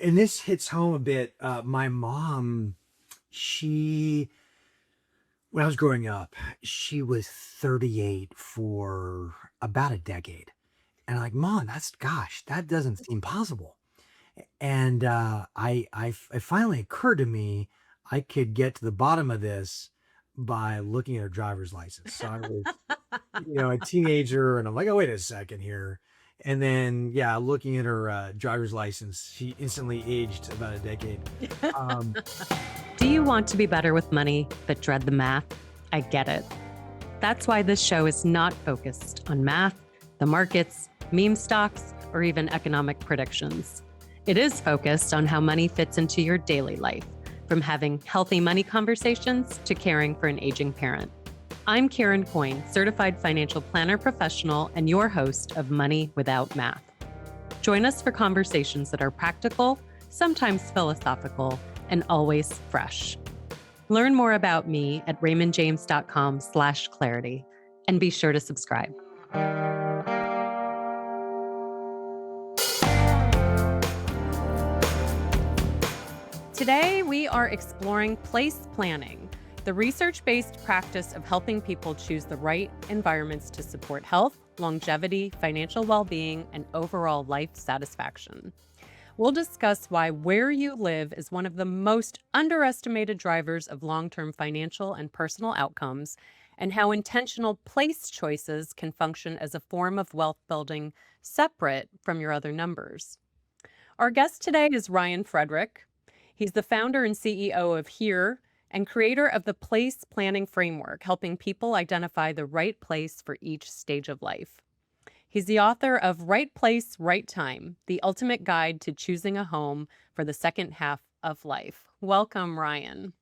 and this hits home a bit. My mom, she, when I was growing up, she was 38 for about a decade. And I'm like, Mom, gosh, that doesn't seem possible. And it finally occurred to me I could get to the bottom of this by looking at her driver's license. So I was, a teenager, and I'm like, oh, wait a second here. And then, yeah, looking at her driver's license, she instantly aged about a decade. Um, Do you want to be better with money but dread the math? I get it. That's why this show is not focused on math, the markets, meme stocks, or even economic predictions. It is focused on how money fits into your daily life, from having healthy money conversations to caring for an aging parent. I'm Karen Coyne, certified financial planner professional and your host of Money Without Math. Join us for conversations that are practical, sometimes philosophical, and always fresh. Learn more about me at raymondjames.com/clarity, and be sure to subscribe. Today, we are exploring place planning, the research-based practice of helping people choose the right environments to support health, longevity, financial well-being, and overall life satisfaction. We'll discuss why where you live is one of the most underestimated drivers of long-term financial and personal outcomes, and how intentional place choices can function as a form of wealth building separate from your other numbers. Our guest today is Ryan Frederick. He's the founder and CEO of Here and creator of the Place Planning Framework, helping people identify the right place for each stage of life. He's the author of Right Place, Right Time, the ultimate guide to choosing a home for the second half of life. Welcome, Ryan.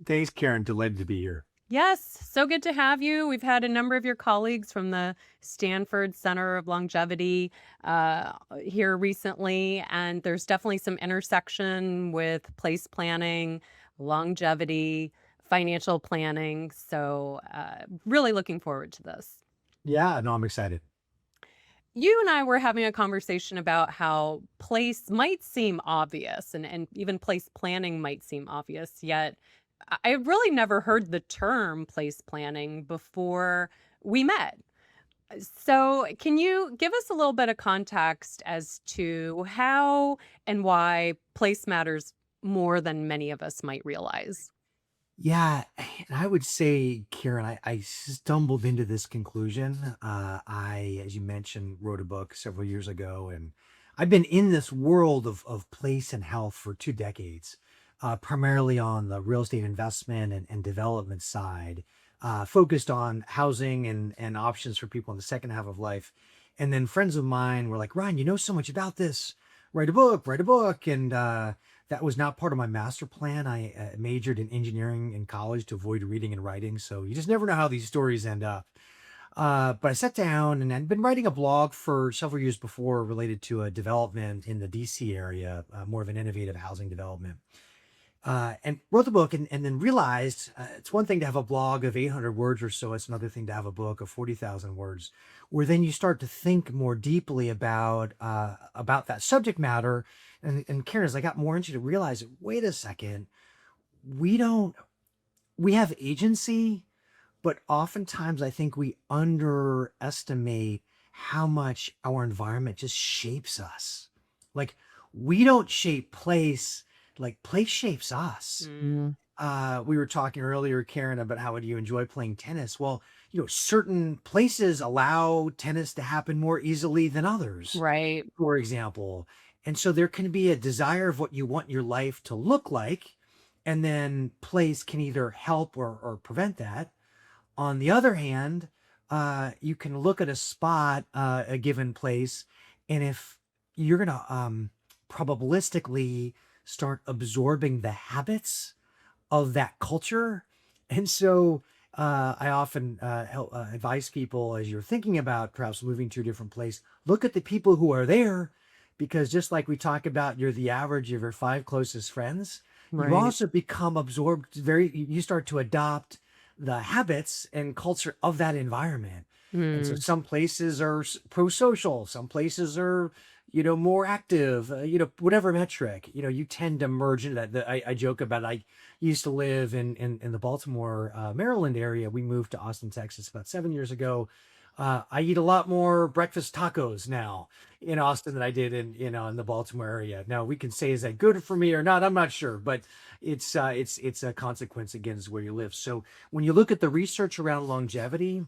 Thanks, Karen. Delighted to be here. Yes, so good to have you. We've had a number of your colleagues from the Stanford Center of Longevity here recently, and there's definitely some intersection with place planning, longevity, financial planning. So really looking forward to this. Yeah, no, I'm excited. You and I were having a conversation about how place might seem obvious and even place planning might seem obvious, yet I really never heard the term place planning before we met. So, can you give us a little bit of context as to how and why place matters more than many of us might realize? Yeah, and I would say, Karen, I stumbled into this conclusion. As you mentioned, wrote a book several years ago, and I've been in this world of place and health for 2 decades, primarily on the real estate investment and development side, focused on housing and options for people in the second half of life. And then friends of mine were like, Ryan, you know so much about this. Write a book, write a book. And that was not part of my master plan. I majored in engineering in college to avoid reading and writing. So you just never know how these stories end up. But I sat down and I'd been writing a blog for several years before related to a development in the DC area, more of an innovative housing development. And wrote the book and then realized it's one thing to have a blog of 800 words or so. It's another thing to have a book of 40,000 words, where then you start to think more deeply about that subject matter. And Karen, as I got more into it, realize, wait a second, we don't, we have agency, but oftentimes I think we underestimate how much our environment just shapes us. Like we don't shape place, like place shapes us. Mm, We were talking earlier, Karen, about how do you enjoy playing tennis? Well, certain places allow tennis to happen more easily than others, right. for example. And so there can be a desire of what you want your life to look like, and then place can either help or prevent that. On the other hand, you can look at a spot, a given place, and if you're going to probabilistically start absorbing the habits of that culture. And so I often help advise people as you're thinking about perhaps moving to a different place, look at the people who are there, because just like we talk about, you're the average of your 5 closest friends. You Right. also become absorbed you start to adopt the habits and culture of that environment. And so Mm, some places are pro-social, some places are more active, whatever metric, you tend to merge into that. I joke about it. I used to live in the Baltimore, Maryland area. We moved to Austin, Texas about 7 years ago. I eat a lot more breakfast tacos now in Austin than I did in the Baltimore area. Now we can say, is that good for me or not? I'm not sure, but it's a consequence again is where you live. So when you look at the research around longevity,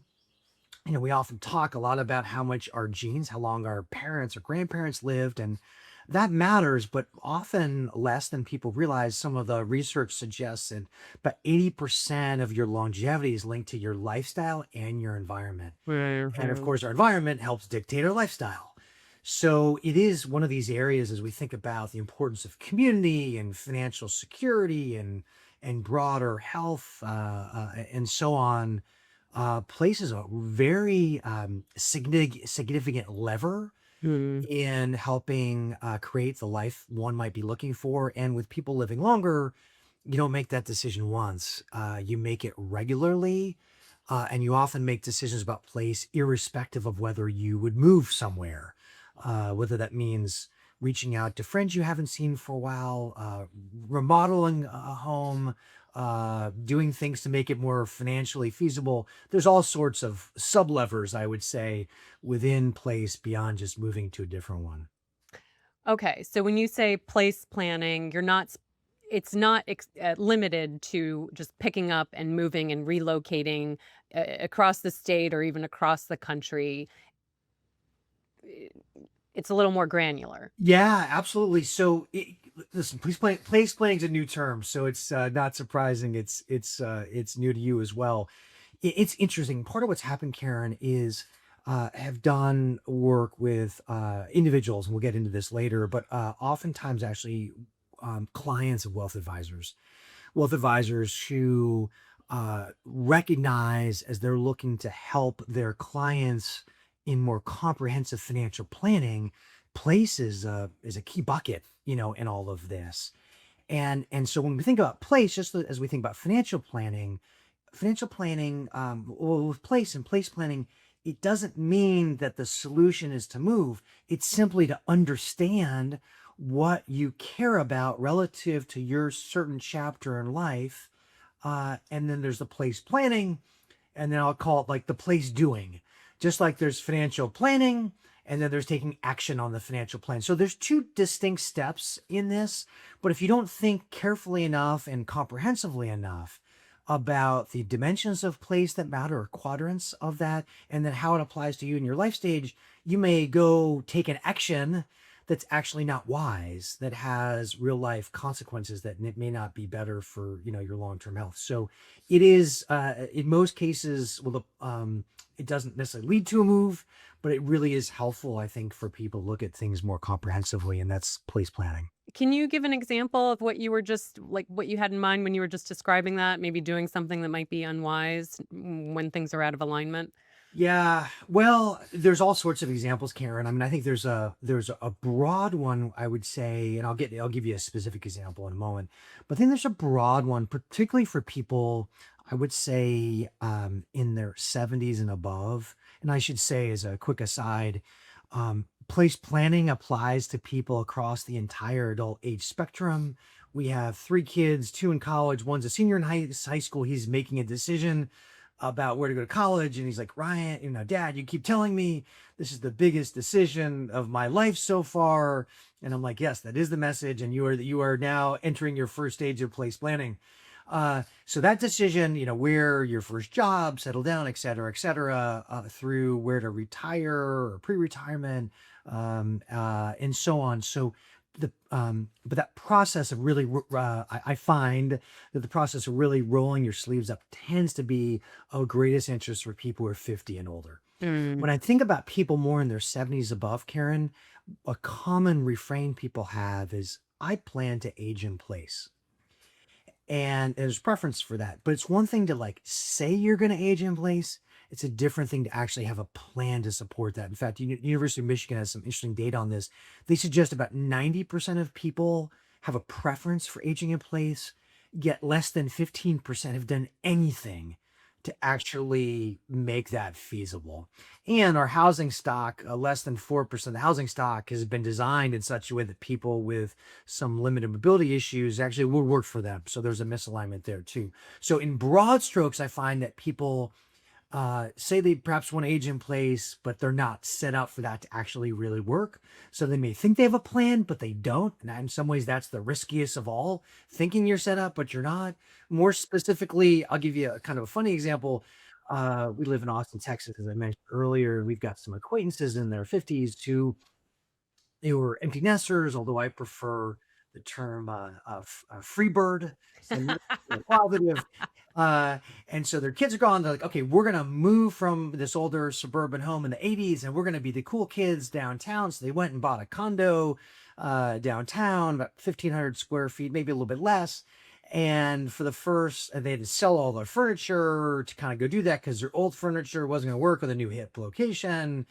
we often talk a lot about how much our genes, how long our parents or grandparents lived, and that matters, but often less than people realize. Some of the research suggests that about 80% of your longevity is linked to your lifestyle and your environment. And of Mhm. course, our environment helps dictate our lifestyle. So it is one of these areas as we think about the importance of community and financial security and broader health and so on. Places a very significant lever Mhm. in helping create the life one might be looking for. And with people living longer, you don't make that decision once. You make it regularly, and you often make decisions about place irrespective of whether you would move somewhere, whether that means reaching out to friends you haven't seen for a while, remodeling a home, doing things to make it more financially feasible. There's all sorts of sub levers, I would say, within place beyond just moving to a different one. Okay, so when you say place planning, you're not it's not limited to just picking up and moving and relocating across the state or even across the country. I- It's a little more granular. Yeah, absolutely. So, listen, place planning is a new term, so it's not surprising. It's new to you as well. It's interesting. Part of what's happened, Karen, is have done work with individuals, and we'll get into this later, but oftentimes actually clients of wealth advisors who recognize as they're looking to help their clients in more comprehensive financial planning. Place is a key bucket, in all of this. And so when we think about place, just as we think about financial planning, well, with place and place planning, it doesn't mean that the solution is to move. It's simply to understand what you care about relative to your certain chapter in life. And then there's the place planning, and then I'll call it like the place doing. Just like there's financial planning, and then there's taking action on the financial plan. So there's two distinct steps in this, but if you don't think carefully enough and comprehensively enough about the dimensions of place that matter or quadrants of that, and then how it applies to you in your life stage, you may go take an action that's actually not wise, that has real life consequences that it may not be better for your long-term health. So it is in most cases, well, it doesn't necessarily lead to a move, but it really is helpful, I think, for people to look at things more comprehensively, and that's place planning. Can you give an example of what you were just like what you had in mind when you were just describing that? Maybe doing something that might be unwise when things are out of alignment? Yeah, well, there's all sorts of examples, Karen. I mean, I think there's a broad one, I would say, and I'll give you a specific example in a moment. But I think there's a broad one, particularly for people, I would say, in their 70s and above. And I should say, as a quick aside, place planning applies to people across the entire adult age spectrum. We have three kids, two in college, one's a senior in high school. He's making a decision about where to go to college. And he's like, Ryan, Dad, you keep telling me this is the biggest decision of my life so far. And I'm like, yes, that is the message. And you are now entering your first stage of place planning. So that decision, where your first job, settle down, et cetera, through where to retire or pre-retirement, and so on. So but that process of really, I find that the process of really rolling your sleeves up tends to be of greatest interest for people who are 50 and older. Mm. When I think about people more in their 70s above, Karen, a common refrain people have is, I plan to age in place. And there's preference for that. But it's one thing to like say you're going to age in place. It's a different thing to actually have a plan to support that. In fact, University of Michigan has some interesting data on this. They suggest about 90% of people have a preference for aging in place, yet less than 15% have done anything to actually make that feasible. And our housing stock, less than 4% of the housing stock has been designed in such a way that people with some limited mobility issues actually will work for them. So there's a misalignment there too. So in broad strokes, I find that people say they perhaps want to age in place, but they're not set up for that to actually really work. So they may think they have a plan, but they don't. And in some ways, that's the riskiest of all, thinking you're set up, but you're not. More specifically, I'll give you a kind of a funny example. We live in Austin, Texas, as I mentioned earlier. We've got some acquaintances in their 50s who they were empty nesters, although I prefer the term free bird. So more positive. Uh, and so their kids are gone. They're like, okay, we're going to move from this older suburban home in the 80s and we're going to be the cool kids downtown. So they went and bought a condo downtown, about 1,500 square feet, maybe a little bit less. And for the first, and they had to sell all their furniture to kind of go do that because their old furniture wasn't going to work with a new hip location.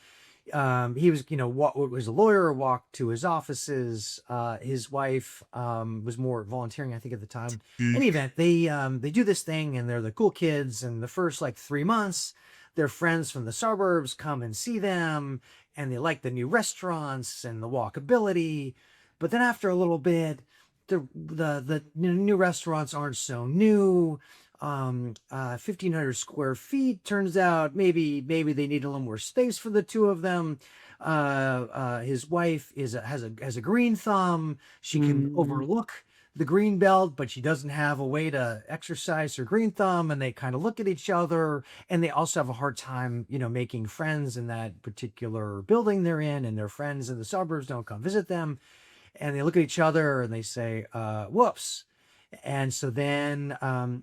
He was, what was a lawyer, walked to his offices. His wife was more volunteering, I think, at the time. In any event, they do this thing, and they're the cool kids. And the first like 3 months, their friends from the suburbs come and see them, and they like the new restaurants and the walkability. But then after a little bit, the new restaurants aren't so new. 1,500 square feet, turns out maybe they need a little more space for the two of them. His wife has a green thumb. She can Mm. overlook the green belt, but she doesn't have a way to exercise her green thumb, and they kind of look at each other, and they also have a hard time, making friends in that particular building they're in, and their friends in the suburbs don't come visit them, and they look at each other and they say, whoops. And so then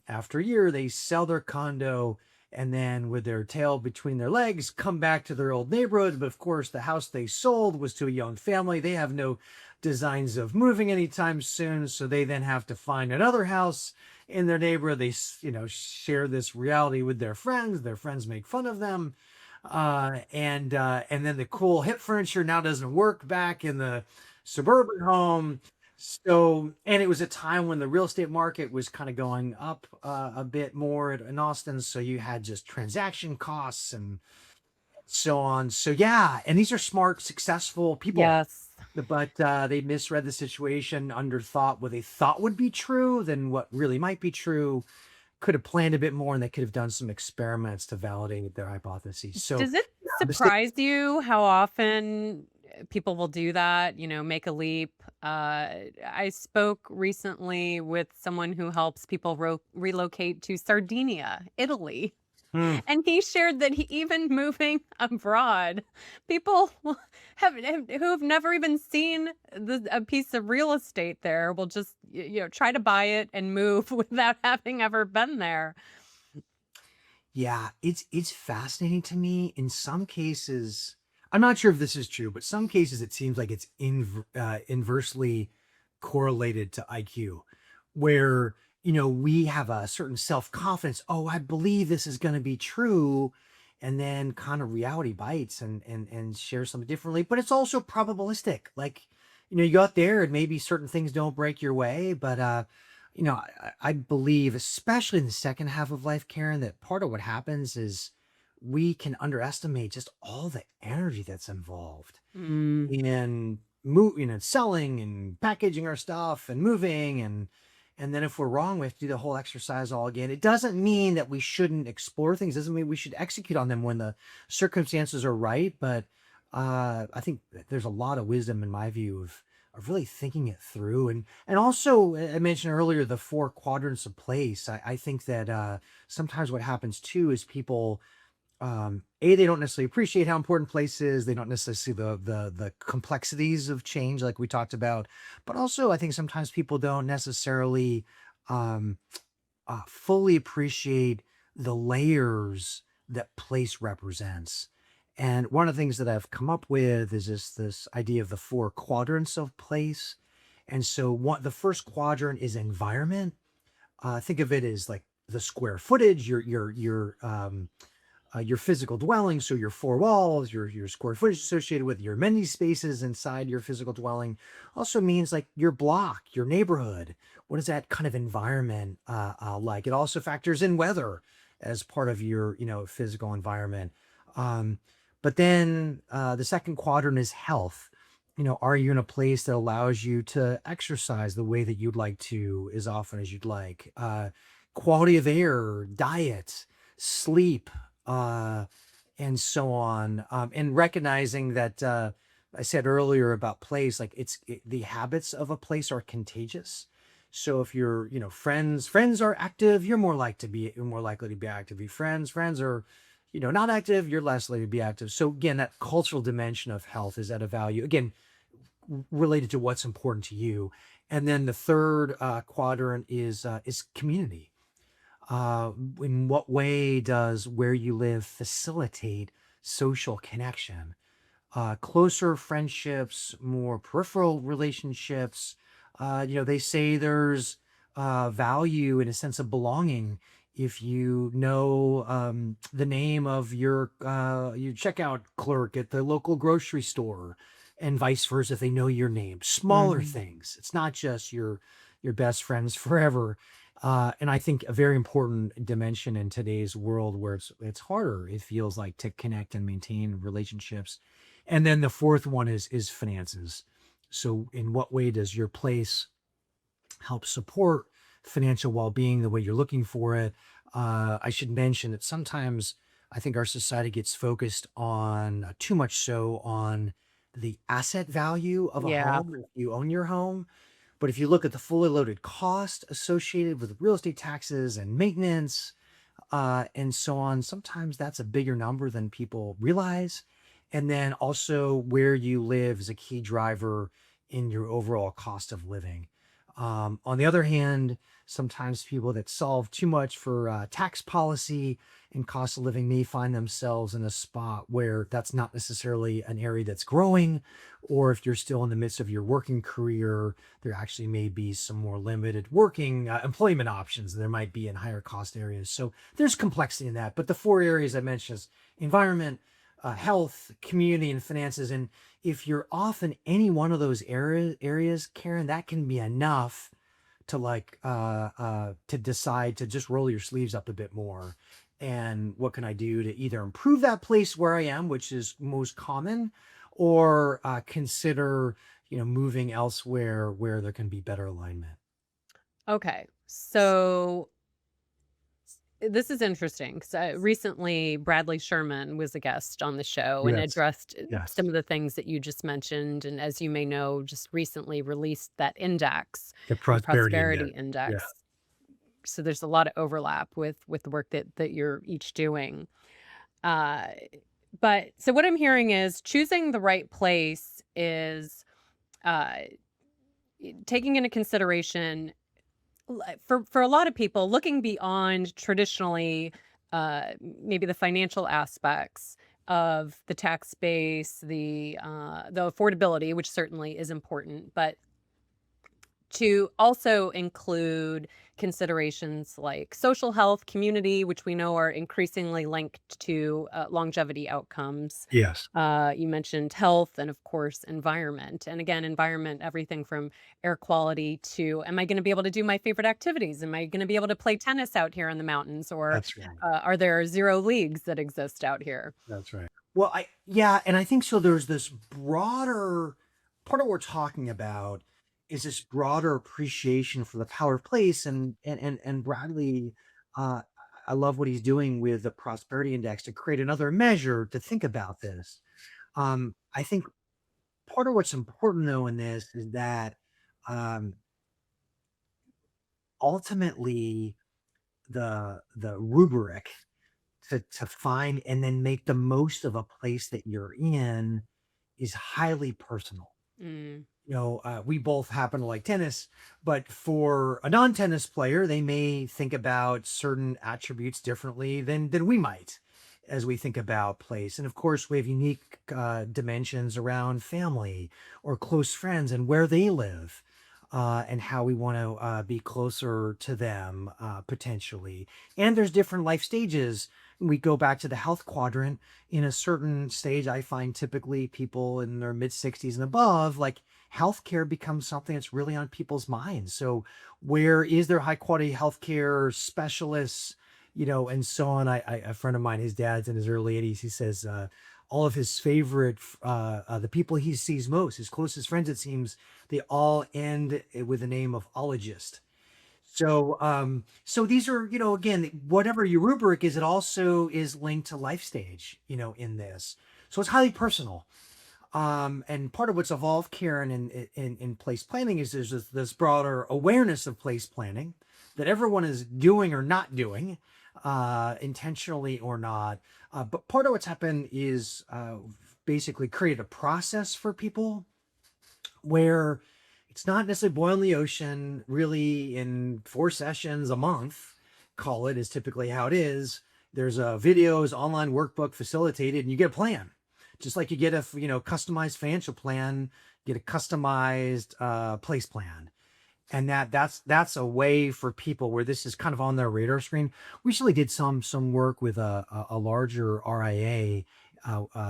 after a year, they sell their condo and then with their tail between their legs, come back to their old neighborhood. But of course, the house they sold was to a young family. They have no designs of moving anytime soon. So they then have to find another house in their neighborhood. They, share this reality with their friends. Their friends make fun of them. And then the cool hip furniture now doesn't work back in the suburban home. So, and it was a time when the real estate market was kind of going up a bit more in Austin. So you had just transaction costs and so on. So yeah, and these are smart, successful people, Yes. but they misread the situation, underthought what they thought would be true than what really might be true. Could have planned a bit more, and they could have done some experiments to validate their hypotheses. So Does it yeah, surprise you how often people will do that, make a leap? I spoke recently with someone who helps people relocate to Sardinia, Italy. hmm. And he shared that even moving abroad, people who have never even seen a piece of real estate there will just try to buy it and move without having ever been there. Yeah, it's fascinating to me. In some cases, I'm not sure if this is true, but some cases it seems like it's inversely correlated to IQ, where we have a certain self confidence. Oh, I believe this is going to be true, and then kind of reality bites and shares something differently. But it's also probabilistic. Like you go out there and maybe certain things don't break your way, but I believe, especially in the second half of life, Karen, that part of what happens is we can underestimate just all the energy that's involved Mm. in selling and packaging our stuff and moving and then if we're wrong, we have to do the whole exercise all again. It doesn't mean that we shouldn't explore things. It doesn't mean we should execute on them when the circumstances are right. But I think that there's a lot of wisdom in my view of really thinking it through. And also I mentioned earlier the four quadrants of place. I think that sometimes what happens too is people they don't necessarily appreciate how important place is. They don't necessarily see the complexities of change like we talked about. But also I think sometimes people don't necessarily um fully appreciate the layers that place represents. And one of the things that I've come up with is this idea of the four quadrants of place. And so the first quadrant is environment. Think of it as like the square footage, your physical dwelling, so your four walls, your square footage associated with your amenity spaces inside your physical dwelling, also means like your block, your neighborhood. What is that kind of environment like? It also factors in weather as part of your, physical environment. Um, but then the second quadrant is health. Are you in a place that allows you to exercise the way that you'd like to as often as you'd like? Quality of air, diet, sleep, and so on. And recognizing that I said earlier about place, like the habits of a place are contagious. So if your, friends are active, you're more likely to be active. Your friends are, not active, you're less likely to be active. So again, that cultural dimension of health is at a value. Again, related to what's important to you. And then the third quadrant is community. In what way does where you live facilitate social connection? Closer friendships, more peripheral relationships. They say there's value in a sense of belonging if you know the name of your checkout clerk at the local grocery store, and vice versa if they know your name. Smaller Mhm. things. It's not just your best friends forever. And I think a very important dimension in today's world where it's harder, it feels like, to connect and maintain relationships. And then the fourth one is finances. So in what way does your place help support financial well-being the way you're looking for it? I should mention that sometimes I think our society gets focused on too much so on the asset value of a Yeah. home if you own your home. But if you look at the fully loaded cost associated with real estate taxes and maintenance, and so on. Sometimes that's a bigger number than people realize. And then also where you live is a key driver in your overall cost of living. On the other hand, sometimes people that solve too much for tax policy and cost of living may find themselves in a spot where that's not necessarily an area that's growing, or if you're still in the midst of your working career, there actually may be some more limited working employment options than there might be in higher cost areas. So there's complexity in that. But the four areas I mentioned is environment, health, community, and finances. And if you're off in any one of those areas, Karen, that can be enough to to decide to just roll your sleeves up a bit more. And what can I do to either improve that place where I am, which is most common, or consider moving elsewhere where there can be better alignment. Okay. So this is interesting because recently Bradley Sherman was a guest on the show and Yes. addressed some Yes. of the things that you just mentioned. And as you may know, just recently released that index, The the prosperity prosperity index. Yeah. index. So there's a lot of overlap with the work that you're each doing. Uh, but so what I'm hearing is choosing the right place is uh, taking into consideration for a lot of people looking beyond traditionally maybe the financial aspects of the tax base, the affordability, which certainly is important, but to also include considerations like social health, community, which we know are increasingly linked to longevity outcomes. Yes. You mentioned health and, of course, environment. And again, environment, everything from air quality to, am I going to be able to do my favorite activities? Am I going to be able to play tennis out here in the mountains? Or That's right. are there zero leagues that exist out here? That's right. Well, yeah, and I think so. There's this broader part of what we're talking about is this broader appreciation for the power of place, and Bradley, uh, I love what he's doing with the prosperity index to create another measure to think about this. I think part of what's important though in this is that um, ultimately the rubric to find and then make the most of a place that you're in is highly personal. Mm, We both happen to like tennis, but for a non-tennis player, they may think about certain attributes differently than we might as we think about place. And of course, we have unique dimensions around family or close friends and where they live. And how we want to be closer to them potentially. And there's different life stages. We go back to the health quadrant. In a certain stage, I find typically people in their mid 60s and above, like healthcare becomes something that's really on people's minds. So, where is there high quality healthcare specialists and so on. A friend of mine, his dad's in his early 80s. He says all of his favorite, the people he sees most, his closest friends, it seems, they all end with the name of ologist. So these are, again, whatever your rubric is, it also is linked to life stage, in this. So it's highly personal. And part of what's evolved, Karen, in place planning is there's this broader awareness of place planning that everyone is doing or not doing, intentionally or not. But part of what's happened is basically created a process for people where it's not necessarily boiling the ocean really in 4 sessions a month. Call it is typically how it is. There's a videos, online workbook facilitated, and you get a plan. Just like you get a customized financial plan, get a customized place plan, and that's a way for people where this is kind of on their radar screen. We recently did some work with a larger RIA,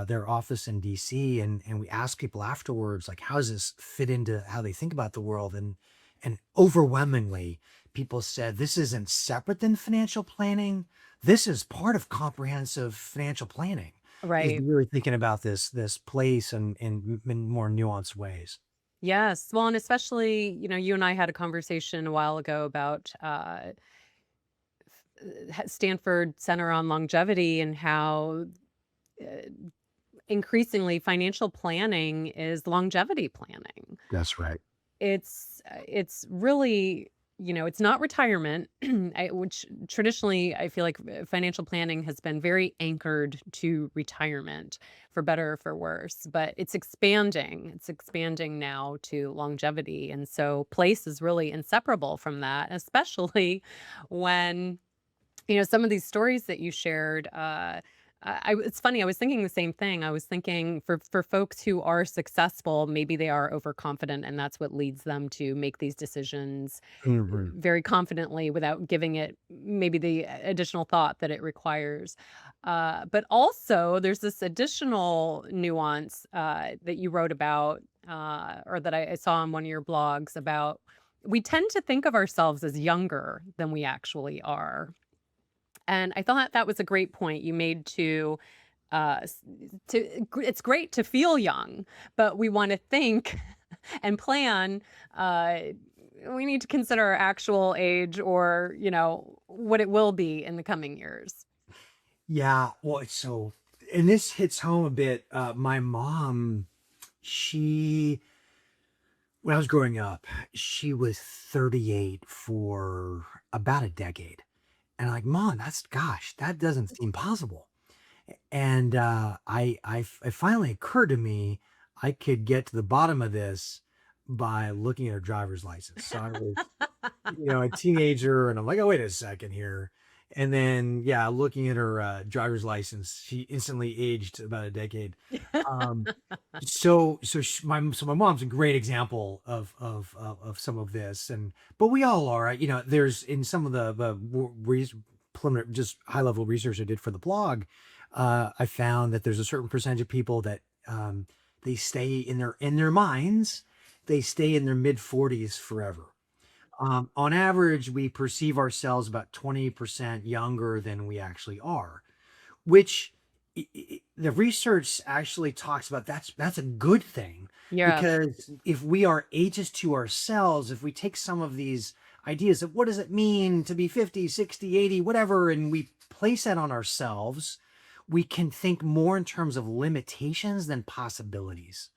their office in DC, and we asked people afterwards, like, how does this fit into how they think about the world? And overwhelmingly, people said this isn't separate than financial planning. This is part of comprehensive financial planning. Is Right. really thinking about this place and in more nuanced ways. Yes. Well, and especially, you and I had a conversation a while ago about Stanford Center on Longevity and how uh, increasingly financial planning is longevity planning. That's right. It's really, it's not retirement, which traditionally I feel like financial planning has been very anchored to retirement, for better or for worse, but it's expanding. It's expanding now to longevity. And so place is really inseparable from that, especially when some of these stories that you shared, it's funny, I was thinking the same thing. I was thinking for folks who are successful, maybe they are overconfident, and that's what leads them to make these decisions Mhm. very confidently without giving it maybe the additional thought that it requires. But also, there's this additional nuance that you wrote about, or that I saw on one of your blogs about. We tend to think of ourselves as younger than we actually are. And I thought that was a great point you made to it's great to feel young, but we want to think and plan. Uh, we need to consider our actual age, or what it will be in the coming years. Yeah, well, and this hits home a bit. My mom, she, when I was growing up, she was 38 for about a decade. And I'm like, Mom, gosh, that doesn't seem possible. And it finally occurred to me I could get to the bottom of this by looking at her driver's license. So I was, a teenager, and I'm like, oh, wait a second here. And then, yeah, looking at her driver's license, she instantly aged about a decade. Um, so my mom's a great example of some of this, but we all are. There's in some of the preliminary, just high level research I did for the blog. I found that there's a certain percentage of people that they stay in their minds, they stay in their mid 40s forever. On average, we perceive ourselves about 20% younger than we actually are, which the research actually talks about. That's a good thing, Yeah. because if we are ageist to ourselves, if we take some of these ideas of what does it mean to be 50, 60, 80, whatever, and we place that on ourselves, we can think more in terms of limitations than possibilities.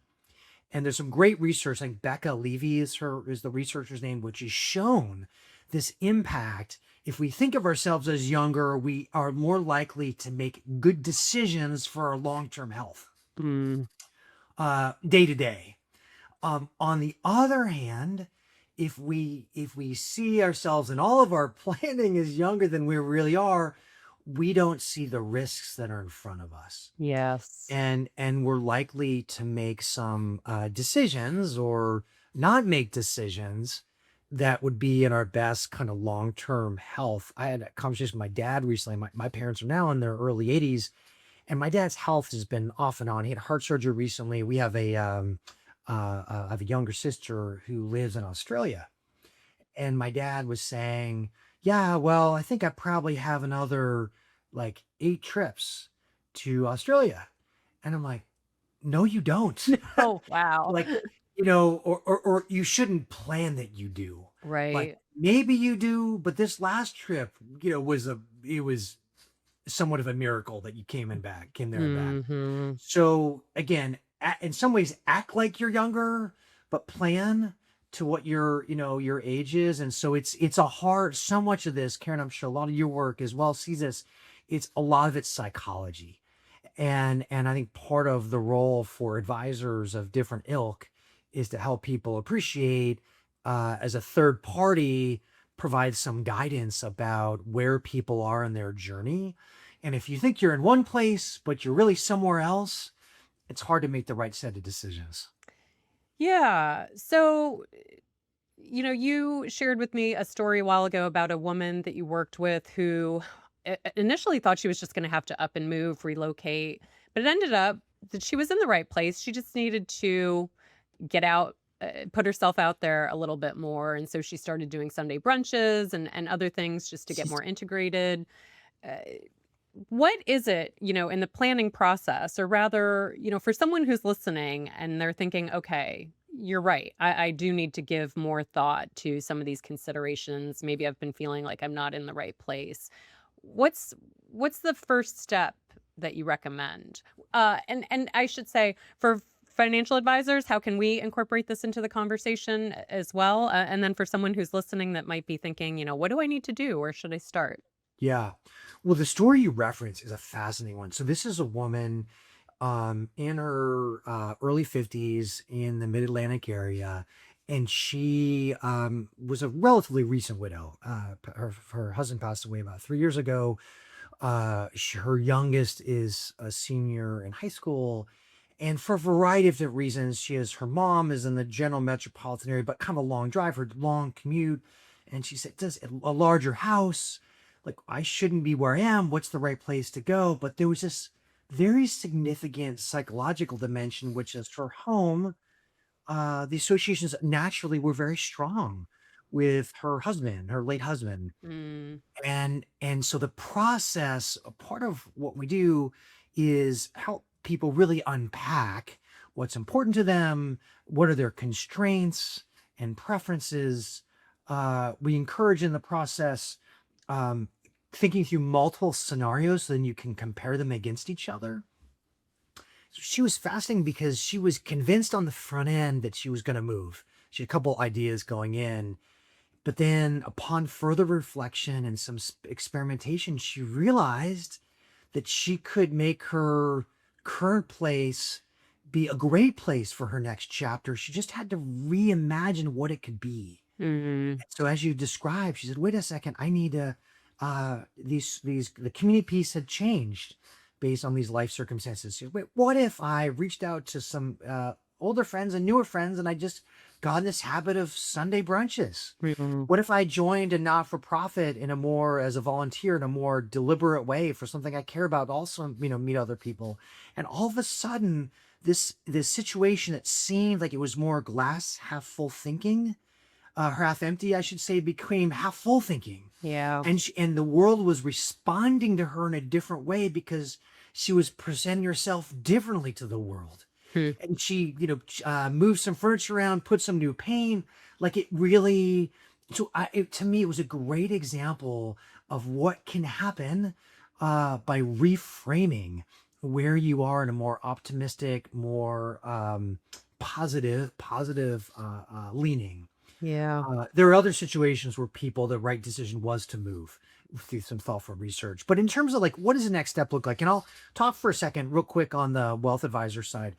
And there's some great research, like Becca Levy is the researcher's name, which has shown this impact. If we think of ourselves as younger, we are more likely to make good decisions for our long-term health, Mm, day to day. On the other hand, if we see ourselves and all of our planning is younger than we really are, we don't see the risks that are in front of us, yes. and we're likely to make some decisions or not make decisions that would be in our best kind of long-term health. I had a conversation with my dad recently. My parents are now in their early 80s, and my dad's health has been off and on. He had heart surgery recently. We have I have a younger sister who lives in Australia, and my dad was saying, Yeah, well, I think I probably have another like 8 trips to Australia. And I'm like, no, you don't. Oh, wow. Like, or you shouldn't plan that you do. Like Right. maybe you do, but this last trip, it was somewhat of a miracle that you came there and back. Mhm. So again, in some ways, act like you're younger, but plan to what your age is. And so it's a hard. So much of this, Karen, I'm sure a lot of your work as well sees this. It's a lot of it's psychology, and I think part of the role for advisors of different ilk is to help people appreciate as a third party provide some guidance about where people are in their journey. And if you think you're in one place but you're really somewhere else, it's hard to make the right set of decisions. Yeah. So, you shared with me a story a while ago about a woman that you worked with who initially thought she was just going to have to up and move, relocate, but it ended up that she was in the right place. She just needed to get out, put herself out there a little bit more. And so she started doing Sunday brunches and other things just to get more integrated. Uh, what is it, in the planning process, or rather, for someone who's listening and they're thinking, okay, you're right. I do need to give more thought to some of these considerations. Maybe I've been feeling like I'm not in the right place. What's what's the first step that you recommend? And I should say for financial advisors, how can we incorporate this into the conversation as well? And then for someone who's listening that might be thinking, what do I need to do? Where should I start? Yeah. Well, the story you reference is a fascinating one. So this is a woman in her early 50s in the mid-Atlantic area, and she was a relatively recent widow. Her husband passed away about 3 years ago. Her youngest is a senior in high school, and for a variety of different reasons, her mom is in the general metropolitan area, but kind of a long drive, her long commute. And she said, "Does a larger house? Like I shouldn't be where I am. What's the right place to go?" But there was this very significant psychological dimension, which is for home. The associations naturally were very strong with her husband, her late husband, Mm, and so the process, a part of what we do is help people really unpack what's important to them, what are their constraints and preferences. We encourage in the process um, thinking through multiple scenarios so then you can compare them against each other. So she was fascinating because she was convinced on the front end that she was going to move. She had a couple ideas going in, but then, upon further reflection and some experimentation, she realized that she could make her current place be a great place for her next chapter. She just had to reimagine what it could be. mm, So, as you described, she said, "Wait a second, I need to." The community piece had changed based on these life circumstances. She said, "Wait, what if I reached out to some older friends and newer friends, and I just got in this habit of Sunday brunches? mm, What if I joined a not-for-profit as a volunteer in a more deliberate way for something I care about, also, meet other people?" And all of a sudden, this situation that seemed like it was more glass half full thinking, half empty, I should say, became half full thinking. yeah. And the world was responding to her in a different way because she was presenting herself differently to the world. Hmm. And she, moved some furniture around, put some new paint. Like it really, to me, it was a great example of what can happen by reframing where you are in a more optimistic, more positive leaning. Yeah. There are other situations where the right decision was to move through some thoughtful research. But in terms of like, what does the next step look like? And I'll talk for a second, real quick, on the wealth advisor side.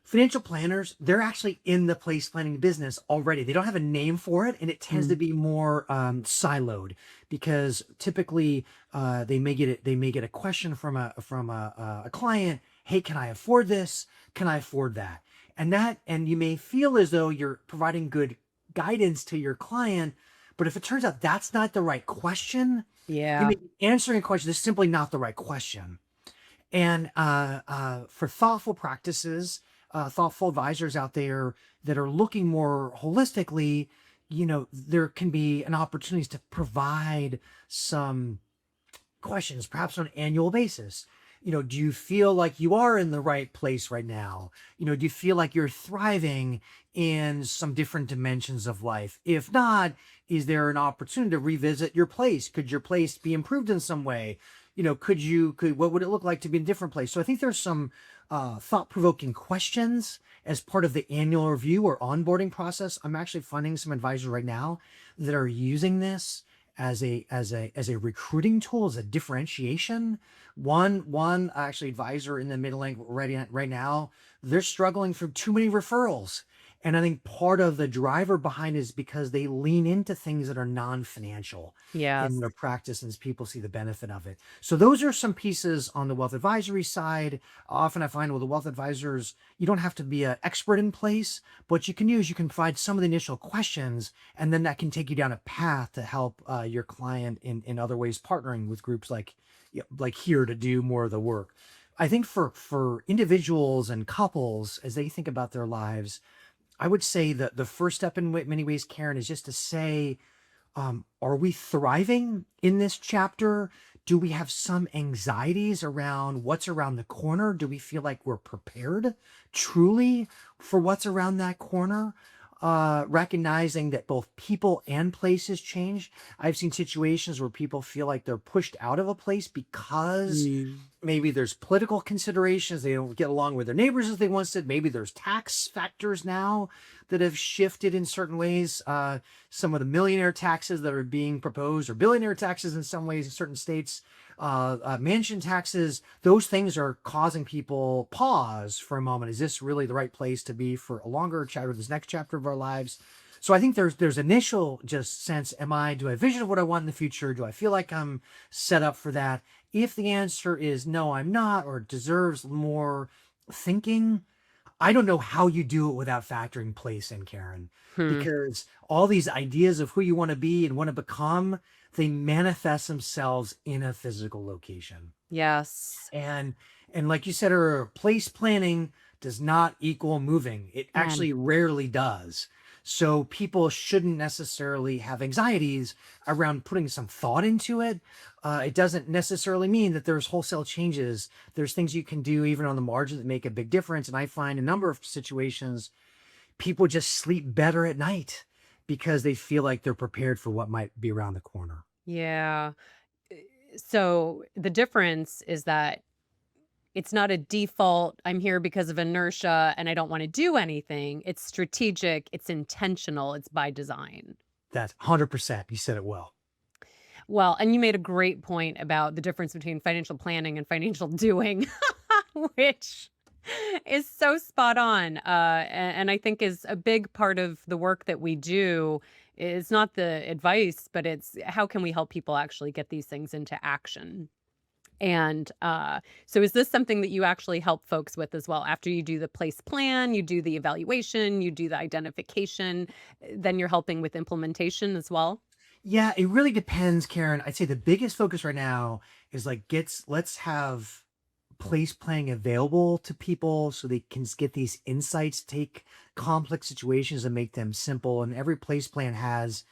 Financial planners, they're actually in the place planning business already. They don't have a name for it, and it tends to Mm, be more siloed because typically they may get a question from a client. Hey, can I afford this? Can I afford that? And you may feel as though you're providing good guidance to your client, but if it turns out that's not the right question, you yeah. may be answering a question that's simply not the right question. And for thoughtful practices, thoughtful advisors out there that are looking more holistically, there can be an opportunities to provide some questions, perhaps on an annual basis. Do you feel like you are in the right place right now? Do you feel like you're thriving in some different dimensions of life? If not, is there an opportunity to revisit your place? Could your place be improved in some way? What would it look like to be in a different place? So I think there's some thought-provoking questions as part of the annual review or onboarding process. I'm actually funding some advisors right now that are using this as a recruiting tool, as a differentiation. One actually advisor in the middle right now, they're struggling for too many referrals. And I think part of the driver behind is because they lean into things that are non-financial in Yes. their practice, and people see the benefit of it. So those are some pieces on the wealth advisory side. Often I find with the wealth advisors, you don't have to be an expert in place. What you can provide some of the initial questions, and then that can take you down a path to help your client in other ways, partnering with groups like here to do more of the work. I think for individuals and couples as they think about their lives, I would say that the first step in many ways, Karen, is just to say, are we thriving in this chapter? Do we have some anxieties around what's around the corner? Do we feel like we're prepared truly for what's around that corner? Recognizing that both people and places change. I've seen situations where people feel like they're pushed out of a place because Mm. maybe there's political considerations. They don't get along with their neighbors as they once did. Maybe there's tax factors now that have shifted in certain ways. Some of the millionaire taxes that are being proposed, or billionaire taxes in some ways in certain states, mansion taxes, those things are causing people pause for a moment. Is this really the right place to be for a longer chapter, this next chapter of our lives? So I think there's initial just sense, do I vision of what I want in the future? Do I feel like I'm set up for that? If the answer is no, I'm not, or deserves more thinking, I don't know how you do it without factoring place in, Karen, Hmm. because all these ideas of who you want to be and want to become, they manifest themselves in a physical location. Yes. And like you said earlier, place planning does not equal moving. It And actually rarely does. So people shouldn't necessarily have anxieties around putting some thought into it. It doesn't necessarily mean that there's wholesale changes. There's things you can do even on the margin that make a big difference. And I find a number of situations people just sleep better at night because they feel like they're prepared for what might be around the corner. yeah. So the difference is that it's not a default, I'm here because of inertia and I don't want to do anything. It's strategic, it's intentional, it's by design. That's 100%. You said it well. Well, and you made a great point about the difference between financial planning and financial doing, which is so spot on. And I think is a big part of the work that we do is not the advice, but it's how can we help people actually get these things into action? And so is this something that you actually help folks with as well? After you do the place plan, you do the evaluation, you do the identification, then you're helping with implementation as well? Yeah, it really depends, Karen. I'd say the biggest focus right now is let's have place planning available to people so they can get these insights, take complex situations and make them simple. And every place plan has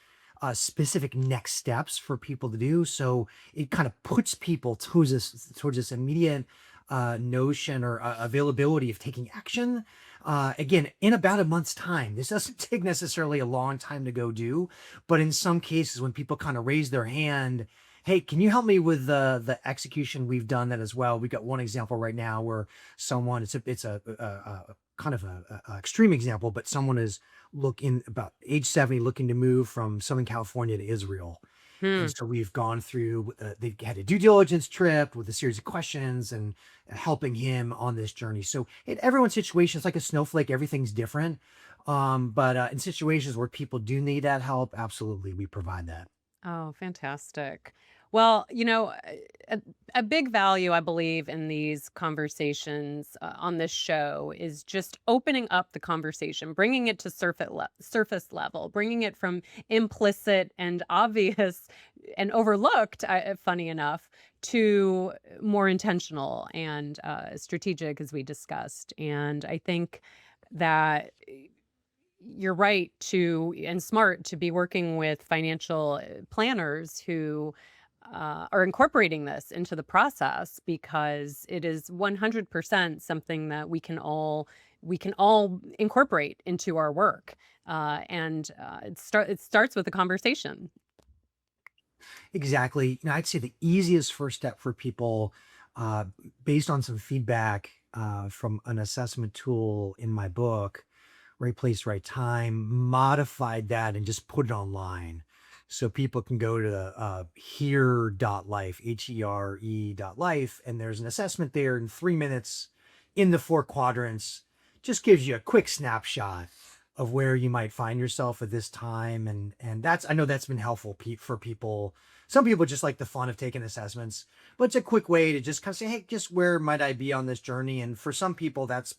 specific next steps for people to do. So it kind of puts people towards this immediate notion or availability of taking action. Again, in about a month's time. This doesn't take necessarily a long time to go do, but in some cases, when people kind of raise their hand, hey, can you help me with the execution? We've done that as well. We've got one example right now where someone it's a kind of a extreme example, but someone is looking about age 70, looking to move from Southern California to Israel. And Hmm. so we've gone through, they've had a due diligence trip with a series of questions and helping him on this journey. So in everyone's situation, it's like a snowflake, everything's different. But in situations where people do need that help, absolutely, we provide that. Oh, fantastic. Well, a, a big value I believe in these conversations on this show is just opening up the conversation, bringing it to surface level, bringing it from implicit and obvious and overlooked, funny enough, to more intentional and strategic, as we discussed. And I think that you're right to and smart to be working with financial planners who are incorporating this into the process, because it is 100% something that we can all incorporate into our work. It starts with a conversation. Exactly. I'd say the easiest first step for people, uh, based on some feedback from an assessment tool in my book, Right Place, Right Time, modified that and just put it online. So people can go to here.life, HERE.life, and there's an assessment there in 3 minutes in the four quadrants. Just gives you a quick snapshot of where you might find yourself at this time. And I know that's been helpful for people. Some people just like the fun of taking assessments, but it's a quick way to just kind of say, hey, just where might I be on this journey? And for some people, that's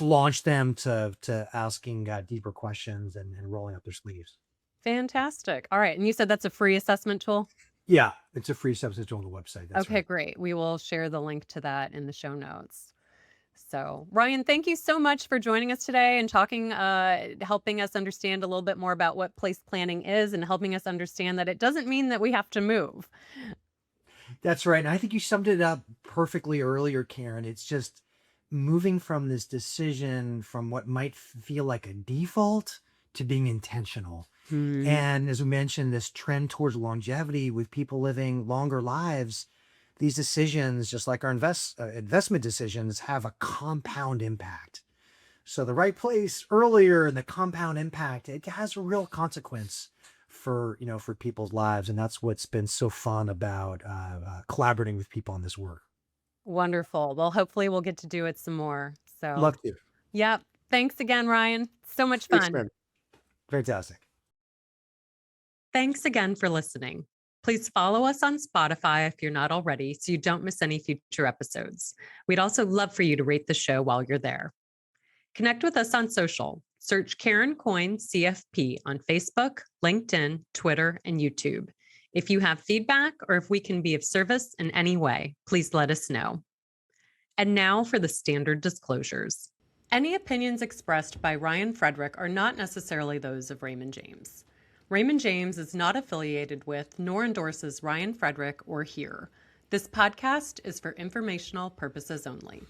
launched them to asking deeper questions and rolling up their sleeves. Fantastic. All right. And you said that's a free assessment tool? Yeah, it's a free substance on the website. That's Okay, right. great. We will share the link to that in the show notes. So, Ryan, thank you so much for joining us today and helping us understand a little bit more about what place planning is, and helping us understand that it doesn't mean that we have to move. That's right. And I think you summed it up perfectly earlier, Karen. It's just moving from this decision from what might feel like a default to being intentional. Hmm. And as we mentioned, this trend towards longevity with people living longer lives, these decisions, just like our investment decisions, have a compound impact. So the right place earlier and the compound impact, it has a real consequence for people's lives. And that's what's been so fun about collaborating with people on this work. Wonderful. Well, hopefully we'll get to do it some more. So, Love to. yep. Thanks again, Ryan. So much Thanks, fun. man. Fantastic. Thanks again for listening. Please follow us on Spotify if you're not already, so you don't miss any future episodes. We'd also love for you to rate the show while you're there. Connect with us on social. Search Karen Coyne CFP on Facebook, LinkedIn, Twitter, and YouTube. If you have feedback or if we can be of service in any way, please let us know. And now for the standard disclosures. Any opinions expressed by Ryan Frederick are not necessarily those of Raymond James. Raymond James is not affiliated with nor endorses Ryan Frederick or HERE. This podcast is for informational purposes only.